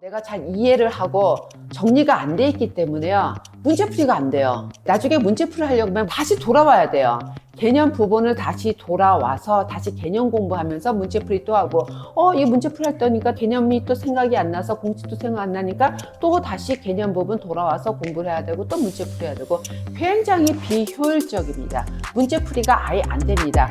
내가 잘 이해를 하고 정리가 안 돼 있기 때문에요. 문제풀이가 안 돼요. 나중에 문제풀이를 하려면 다시 돌아와야 돼요. 개념 부분을 다시 돌아와서 다시 개념 공부하면서 문제풀이 또 하고 이 문제풀이 했더니까 개념이 또 생각이 안 나서 공식도 생각 안 나니까 또 다시 개념 부분 돌아와서 공부를 해야 되고 또 문제풀이 해야 되고 굉장히 비효율적입니다. 문제풀이가 아예 안 됩니다.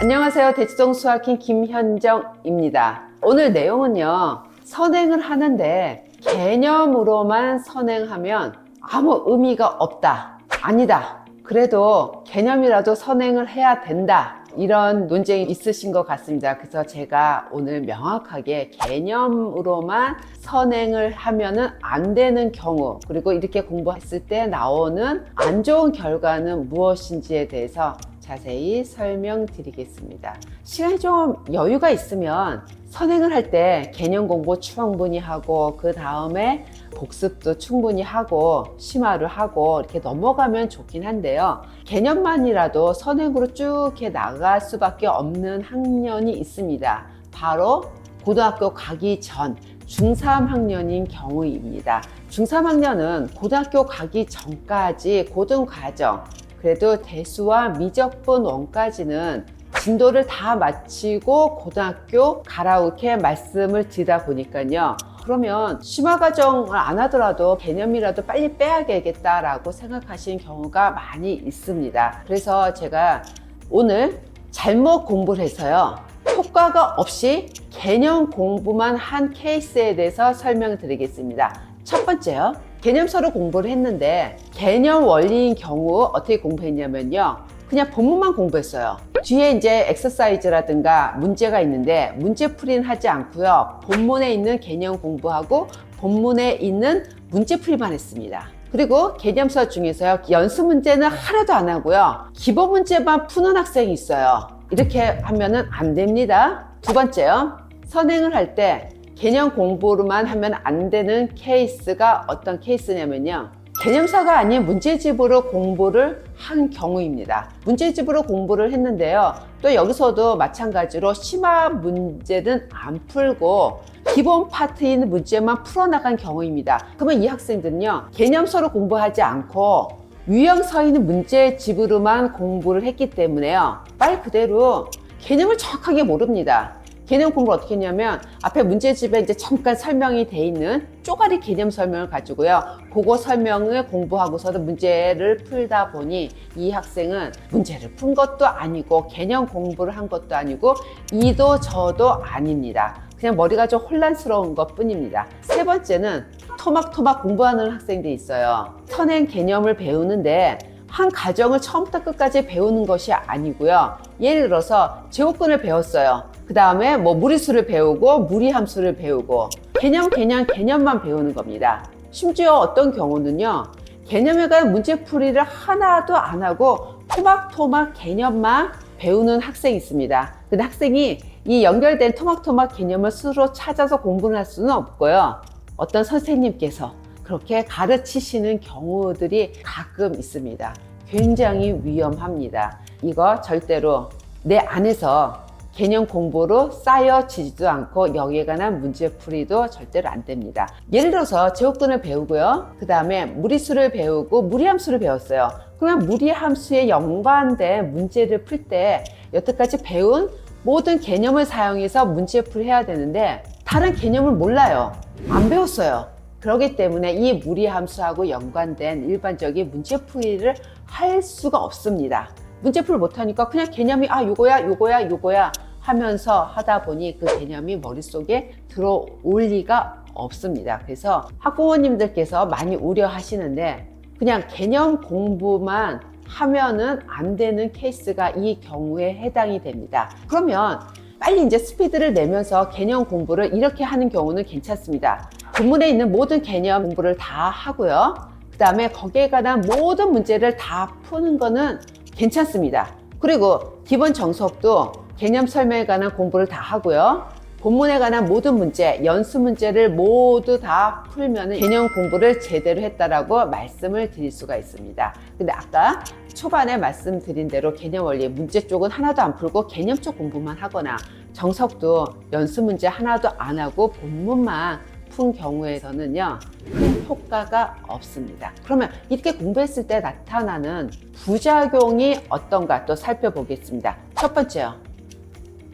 안녕하세요. 대치동 수학인 김현정입니다. 오늘 내용은요. 선행을 하는데 개념으로만 선행하면 아무 의미가 없다. 아니다. 그래도 개념이라도 선행을 해야 된다. 이런 논쟁이 있으신 것 같습니다. 그래서 제가 오늘 명확하게 개념으로만 선행을 하면은 안 되는 경우, 그리고 이렇게 공부했을 때 나오는 안 좋은 결과는 무엇인지에 대해서 자세히 설명드리겠습니다. 시간이 좀 여유가 있으면 선행을 할 때 개념 공부 충분히 하고 그 다음에 복습도 충분히 하고 심화를 하고 이렇게 넘어가면 좋긴 한데요. 개념만이라도 선행으로 쭉 이렇게 나갈 수밖에 없는 학년이 있습니다. 바로 고등학교 가기 전 중3학년인 경우입니다. 중3학년은 고등학교 가기 전까지 고등과정, 그래도 대수와 미적분 원까지는 진도를 다 마치고 고등학교 가라고 이렇게 말씀을 드리다 보니까요. 그러면 심화 과정을 안 하더라도 개념이라도 빨리 빼야겠다라고 생각하시는 경우가 많이 있습니다. 그래서 제가 오늘 잘못 공부를 해서요. 효과가 없이 개념 공부만 한 케이스에 대해서 설명드리겠습니다. 첫 번째요. 개념서를 공부를 했는데 개념 원리인 경우 어떻게 공부했냐면요. 그냥 본문만 공부했어요. 뒤에 이제 엑서사이즈라든가 문제가 있는데 문제풀이는 하지 않고요. 본문에 있는 개념 공부하고 본문에 있는 문제풀이만 했습니다. 그리고 개념서 중에서요. 연습 문제는 하나도 안 하고요. 기본 문제만 푸는 학생이 있어요. 이렇게 하면은 안 됩니다. 두 번째요. 선행을 할 때 개념 공부로만 하면 안 되는 케이스가 어떤 케이스냐면요. 개념서가 아닌 문제집으로 공부를 한 경우입니다. 문제집으로 공부를 했는데요. 또 여기서도 마찬가지로 심화 문제는 안 풀고 기본 파트인 문제만 풀어나간 경우입니다. 그러면 이 학생들은요. 개념서로 공부하지 않고 유형서 있는 문제집으로만 공부를 했기 때문에요. 말 그대로 개념을 정확하게 모릅니다. 개념 공부를 어떻게 했냐면 앞에 문제집에 이제 잠깐 설명이 돼 있는 쪼가리 개념 설명을 가지고요. 그거 설명을 공부하고서도 문제를 풀다 보니 이 학생은 문제를 푼 것도 아니고 개념 공부를 한 것도 아니고 이도 저도 아닙니다. 그냥 머리가 좀 혼란스러운 것 뿐입니다. 세 번째는 토막토막 공부하는 학생들이 있어요. 선행 개념을 배우는데 한 과정을 처음부터 끝까지 배우는 것이 아니고요. 예를 들어서 제곱근을 배웠어요. 그 다음에 뭐 무리수를 배우고 무리함수를 배우고 개념만 배우는 겁니다. 심지어 어떤 경우는요. 개념에 관한 문제풀이를 하나도 안 하고 토막토막 개념만 배우는 학생이 있습니다. 근데 학생이 이 연결된 토막토막 개념을 스스로 찾아서 공부를 할 수는 없고요. 어떤 선생님께서 그렇게 가르치시는 경우들이 가끔 있습니다. 굉장히 위험합니다. 이거 절대로 내 안에서 개념 공부로 쌓여지지도 않고 여기에 관한 문제풀이도 절대로 안 됩니다. 예를 들어서 제곱근을 배우고요. 그 다음에 무리수를 배우고 무리함수를 배웠어요. 그러면 무리함수에 연관된 문제를 풀 때 여태까지 배운 모든 개념을 사용해서 문제풀이 해야 되는데 다른 개념을 몰라요. 안 배웠어요. 그렇기 때문에 이 무리함수하고 연관된 일반적인 문제풀이를 할 수가 없습니다. 문제풀이를 못하니까 그냥 개념이 요거야 하면서 하다 보니 그 개념이 머릿속에 들어올 리가 없습니다. 그래서 학부모님들께서 많이 우려하시는데 그냥 개념 공부만 하면은 안 되는 케이스가 이 경우에 해당이 됩니다. 그러면 빨리 이제 스피드를 내면서 개념 공부를 이렇게 하는 경우는 괜찮습니다. 본문에 있는 모든 개념 공부를 다 하고요. 그 다음에 거기에 관한 모든 문제를 다 푸는 거는 괜찮습니다. 그리고 기본 정석도 개념 설명에 관한 공부를 다 하고요. 본문에 관한 모든 문제, 연습 문제를 모두 다 풀면 개념 공부를 제대로 했다라고 말씀을 드릴 수가 있습니다. 근데 아까 초반에 말씀드린 대로 개념 원리 문제 쪽은 하나도 안 풀고 개념 쪽 공부만 하거나 정석도 연습 문제 하나도 안 하고 본문만 푼 경우에서는요, 큰 효과가 없습니다. 그러면 이렇게 공부했을 때 나타나는 부작용이 어떤가 또 살펴보겠습니다. 첫 번째요,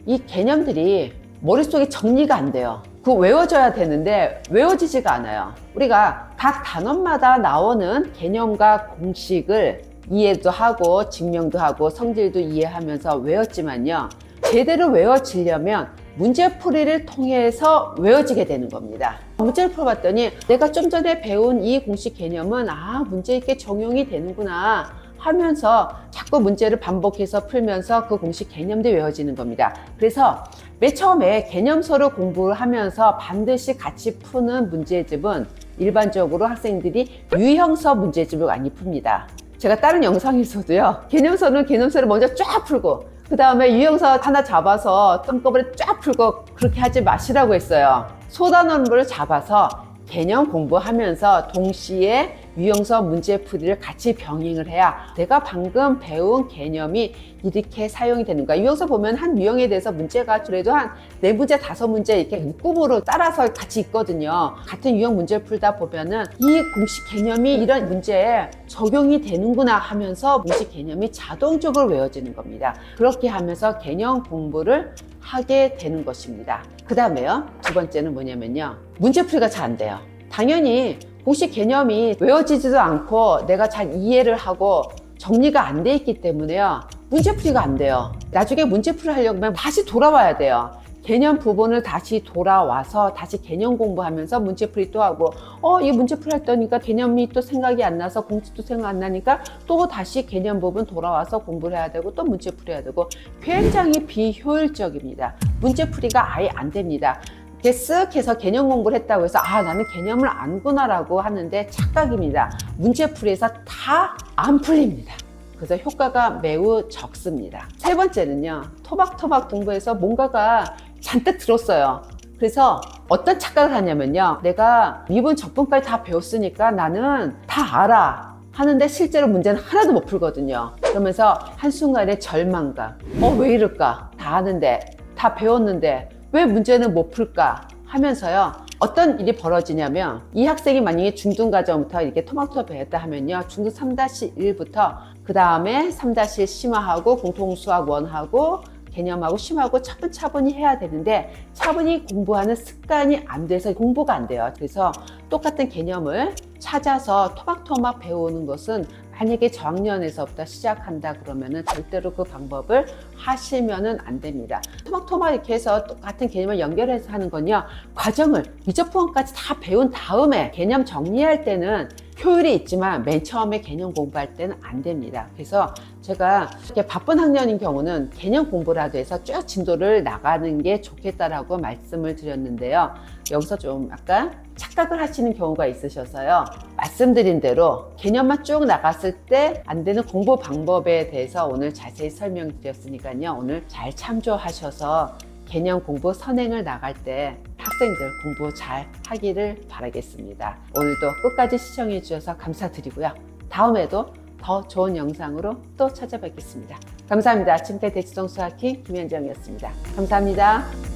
이 개념들이 머릿속에 정리가 안 돼요. 그거 외워져야 되는데 외워지지가 않아요. 우리가 각 단원마다 나오는 개념과 공식을 이해도 하고 증명도 하고 성질도 이해하면서 외웠지만요, 제대로 외워지려면 문제풀이를 통해서 외워지게 되는 겁니다. 문제를 풀어봤더니 내가 좀 전에 배운 이 공식 개념은 문제 있게 적용이 되는구나 하면서 자꾸 문제를 반복해서 풀면서 그 공식 개념들이 외워지는 겁니다. 그래서 맨 처음에 개념서를 공부를 하면서 반드시 같이 푸는 문제집은 일반적으로 학생들이 유형서 문제집을 많이 풉니다. 제가 다른 영상에서도요, 개념서는 개념서를 먼저 쫙 풀고 그 다음에 유형서 하나 잡아서 한꺼번에 쫙 풀고 그렇게 하지 마시라고 했어요. 소단원부를 잡아서 개념 공부하면서 동시에 유형서 문제풀이를 같이 병행을 해야 내가 방금 배운 개념이 이렇게 사용이 되는 거야. 유형서 보면 한 유형에 대해서 문제가 그래도 한 4문제, 5문제 이렇게 묶음으로 따라서 같이 있거든요. 같은 유형 문제를 풀다 보면은 이 공식 개념이 이런 문제에 적용이 되는구나 하면서 공식 개념이 자동적으로 외워지는 겁니다. 그렇게 하면서 개념 공부를 하게 되는 것입니다. 그 다음에요, 두 번째는 뭐냐면요, 문제풀이가 잘 안 돼요. 당연히 공식 개념이 외워지지도 않고 내가 잘 이해를 하고 정리가 안 돼 있기 때문에요, 문제풀이가 안 돼요. 나중에 문제풀이를 하려고 하면 다시 돌아와야 돼요. 개념 부분을 다시 돌아와서 다시 개념 공부하면서 문제풀이 또 하고, 이 문제풀이 했더니까 개념이 또 생각이 안 나서 공식도 생각 안 나니까 또 다시 개념 부분 돌아와서 공부를 해야 되고 또 문제풀이 해야 되고, 굉장히 비효율적입니다. 문제풀이가 아예 안 됩니다. 이렇게 쓱 해서 개념 공부를 했다고 해서 나는 개념을 안구나라고 하는데 착각입니다. 문제풀이에서 다 안 풀립니다. 그래서 효과가 매우 적습니다. 세 번째는요, 토박토박 공부해서 뭔가가 잔뜩 들었어요. 그래서 어떤 착각을 하냐면요, 내가 미분 적분까지 다 배웠으니까 나는 다 알아 하는데 실제로 문제는 하나도 못 풀거든요. 그러면서 한순간에 절망감, 왜 이럴까, 다 아는데 다 배웠는데 왜 문제는 못 풀까 하면서요, 어떤 일이 벌어지냐면, 이 학생이 만약에 중등과정부터 이렇게 토막토막 배웠다 하면요, 중등 3-1부터 그 다음에 3-1 심화하고 공통수학 1하고 개념하고 심하고 차분차분히 해야 되는데 차분히 공부하는 습관이 안 돼서 공부가 안 돼요. 그래서 똑같은 개념을 찾아서 토막토막 배우는 것은 만약에 저학년에서부터 시작한다 그러면은 절대로 그 방법을 하시면은 안 됩니다. 토막토막 이렇게 해서 똑같은 개념을 연결해서 하는 건요, 과정을 미적분까지 다 배운 다음에 개념 정리할 때는 효율이 있지만 맨 처음에 개념 공부할 때는 안 됩니다. 그래서 제가 이렇게 바쁜 학년인 경우는 개념 공부라도 해서 쭉 진도를 나가는 게 좋겠다라고 말씀을 드렸는데요, 여기서 좀 약간 착각을 하시는 경우가 있으셔서요, 말씀드린 대로 개념만 쭉 나갔을 때 안 되는 공부 방법에 대해서 오늘 자세히 설명드렸으니까요, 오늘 잘 참조하셔서 개념 공부 선행을 나갈 때 학생들 공부 잘 하기를 바라겠습니다. 오늘도 끝까지 시청해 주셔서 감사드리고요, 다음에도 더 좋은 영상으로 또 찾아뵙겠습니다. 감사합니다. 지금까지 대치동 수학희 김현정이었습니다. 감사합니다.